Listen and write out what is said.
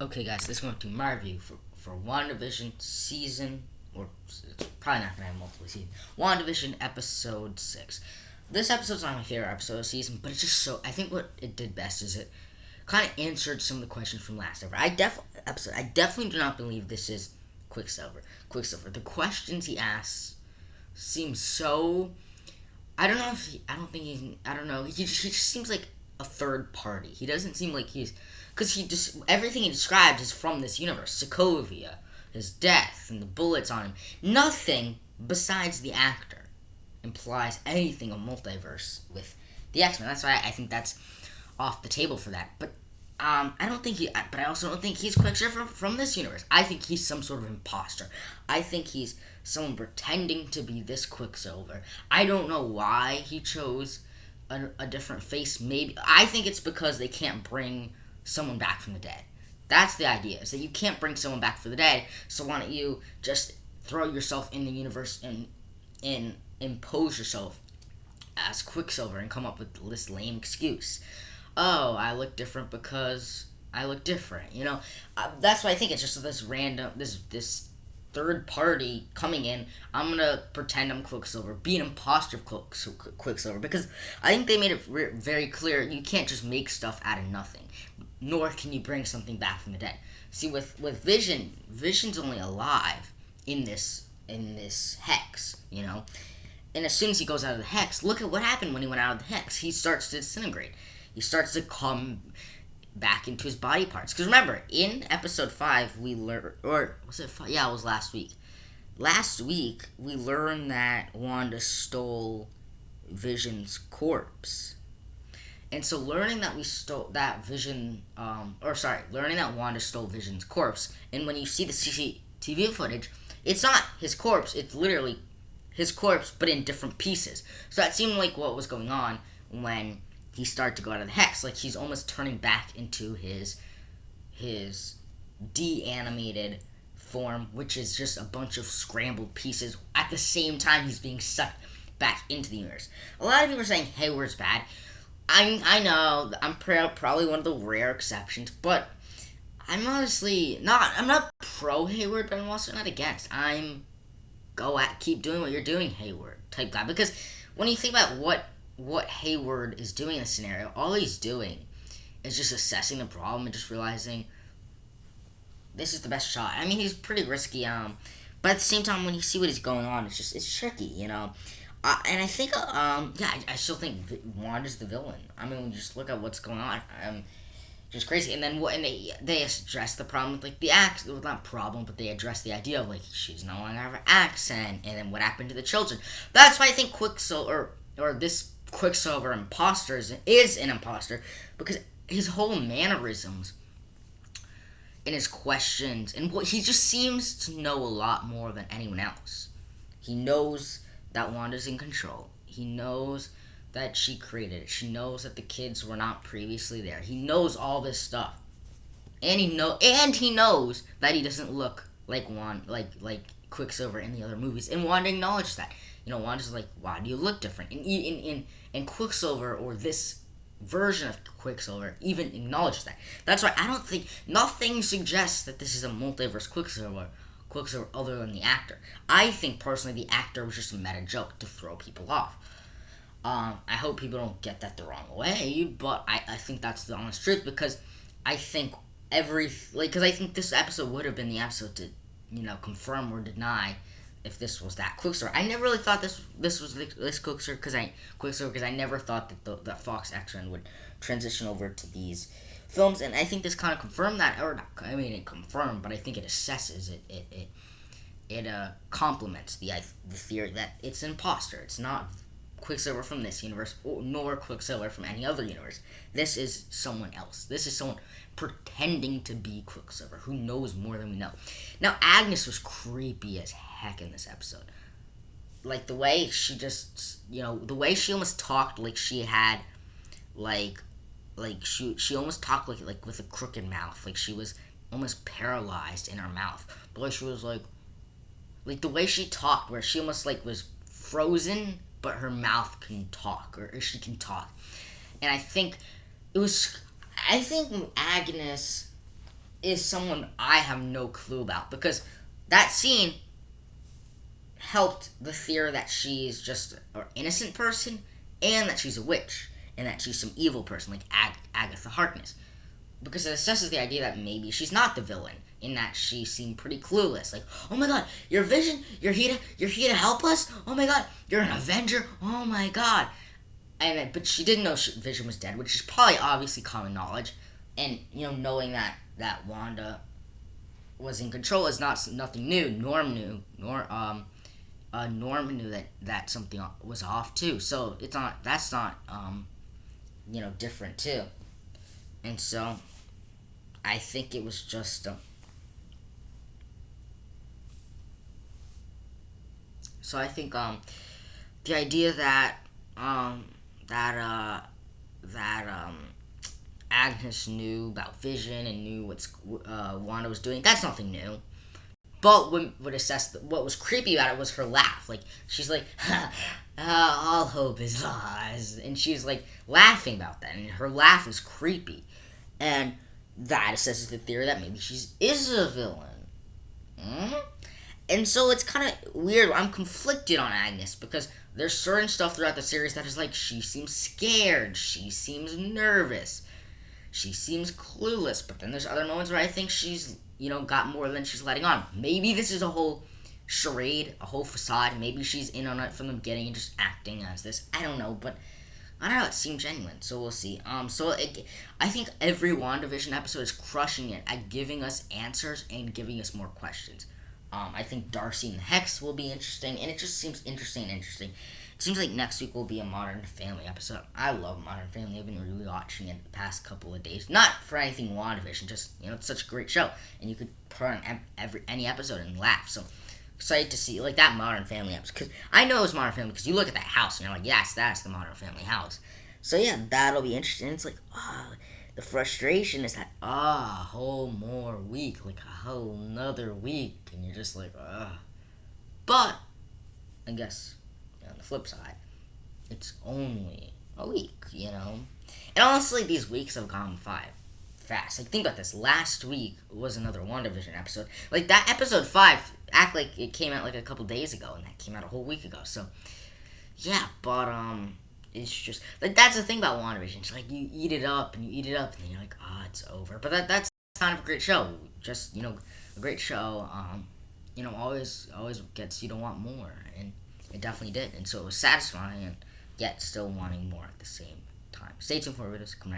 Okay, guys, this is going to be my review for Wandavision season, or it's probably not going to have multiple seasons. Wandavision episode 6. This episode's not my favorite episode of the season, but it's just so. I think what it did best is it kind of answered some of the questions from last episode. I definitely do not believe this is Quicksilver. The questions he asks seem so. I don't know if he. I don't think he. I don't know. He just seems like a third party. He doesn't seem like he's because he just everything he describes is from this universe. Sokovia, his death, and the bullets on him. Nothing besides the actor implies anything of multiverse with the X-Men. That's why I think that's off the table for that. But I don't think he. But I also don't think he's Quicksilver from this universe. I think he's some sort of imposter. I think he's someone pretending to be this Quicksilver. I don't know why he chose a different face. Maybe I think it's because they can't bring someone back from the dead. That's the idea. Is that you can't bring someone back from the dead. So why don't you just throw yourself in the universe and impose yourself as Quicksilver and come up with this lame excuse? Oh, I look different because I look different. That's why I think it's just this random this third party coming in. I'm gonna pretend I'm Quicksilver, be an imposter of Quicksilver, because I think they made it very clear you can't just make stuff out of nothing, nor can you bring something back from the dead. See, with Vision's only alive in this hex, and as soon as he goes out of the hex, look at what happened when he went out of the hex. He starts to disintegrate. He starts to come back into his body parts. Because remember, in episode 5, we learned, or was it 5? Yeah, it was last week. Last week, we learned that Wanda stole Vision's corpse. And so learning that learning that Wanda stole Vision's corpse, and when you see the CCTV footage, it's not his corpse, it's literally his corpse, but in different pieces. So that seemed like what was going on when he started to go out of the hex. Like, he's almost turning back into his de-animated form, which is just a bunch of scrambled pieces. At the same time, he's being sucked back into the universe. A lot of people are saying Hayward's bad. I know I'm probably one of the rare exceptions, but I'm honestly not. I'm not pro Hayward, but I'm also not against. Keep doing what you're doing, Hayward type guy. Because when you think about what Hayward is doing in this scenario, all he's doing is just assessing the problem and just realizing this is the best shot. I mean, he's pretty risky, but at the same time, when you see what is going on, it's tricky, and I think, I still think Wanda's the villain. I mean, when you just look at what's going on, just crazy. And then they address the problem with, like, the accent. Well, not problem, but they address the idea of, like, she's no longer have an accent, and then what happened to the children. That's why I think Quicksilver, or this Quicksilver imposter is an imposter, because his whole mannerisms and his questions, and he just seems to know a lot more than anyone else. He knows that Wanda's in control. He knows that she created it. She knows that the kids were not previously there. He knows all this stuff, and he knows that he doesn't look like Quicksilver in the other movies. And Wanda acknowledged that. Wanda's like, why do you look different? And Quicksilver, or this version of Quicksilver, even acknowledges that. That's why I don't think nothing suggests that this is a multiverse Quicksilver other than the actor. I think personally the actor was just a meta joke to throw people off. I hope people don't get that the wrong way, but I think that's the honest truth, because I think because I think this episode would have been the episode to confirm or deny if this was that Quicksilver. I never really thought this was this Quicksilver, because I never thought that the Fox X-Men would transition over to these films, and I think this kind of confirmed that, or not, I mean, it confirmed, but I think it assesses it complements the theory that it's an imposter. It's not Quicksilver from this universe, nor Quicksilver from any other universe. This is someone else. This is someone pretending to be Quicksilver, who knows more than we know. Now, Agnes was creepy as heck in this episode. Like, the way she just, the way she almost talked like she had, she almost talked like with a crooked mouth. Like, she was almost paralyzed in her mouth. But like, she was like the way she talked, where she almost was frozen, but her mouth can talk, or she can talk. And I think Agnes is someone I have no clue about, because that scene helped the theory that she's just an innocent person and that she's a witch and that she's some evil person like Agatha Harkness, because it assesses the idea that maybe she's not the villain in that she seemed pretty clueless. Like, oh my god, you're Vision, you're here to help us. Oh my god, you're an Avenger. Oh my god, but she didn't know Vision was dead, which is probably obviously common knowledge, and knowing that Wanda was in control is nothing new. Norm knew that something was off too, so that's not different too, and so I think it was just so I think the idea that that Agnes knew about Vision and knew what Wanda was doing, that's nothing new. But would assess what was creepy about it was her laugh. Like, she's like, all hope is lost, and she's like laughing about that, and her laugh is creepy, and that assesses the theory that maybe she is a villain. And so it's kind of weird. I'm conflicted on Agnes because there's certain stuff throughout the series that is like, she seems scared, she seems nervous, she seems clueless, but then there's other moments where I think she's got more than she's letting on. Maybe this is a whole charade, a whole facade. Maybe she's in on it from the beginning and just acting as this. I don't know, but I don't know. It seems genuine, so we'll see. I think every WandaVision episode is crushing it at giving us answers and giving us more questions. I think Darcy and the Hex will be interesting, and it just seems interesting. It seems like next week will be a Modern Family episode. I love Modern Family. I've been really watching it the past couple of days. Not for anything WandaVision, just, it's such a great show. And you could put on any episode and laugh. So, excited to see, like, that Modern Family episode. Because I know it's Modern Family because you look at that house and you're like, yes, that's the Modern Family house. So, yeah, that'll be interesting. It's like, the frustration is that, a whole more week. Like, a whole nother week. And you're just like, But, I guess, on the flip side, it's only a week, And honestly, these weeks have gone by fast. Like, think about this. Last week was another WandaVision episode. Like, that episode 5, act like it came out like a couple days ago, and that came out a whole week ago. So, yeah, but, it's just, like, that's the thing about WandaVision. It's like, you eat it up, and then you're like, it's over. But that's kind of a great show. Just, a great show, always gets you to want more, and it definitely did, and so it was satisfying, and yet still wanting more at the same time. Stay tuned for videos coming at you.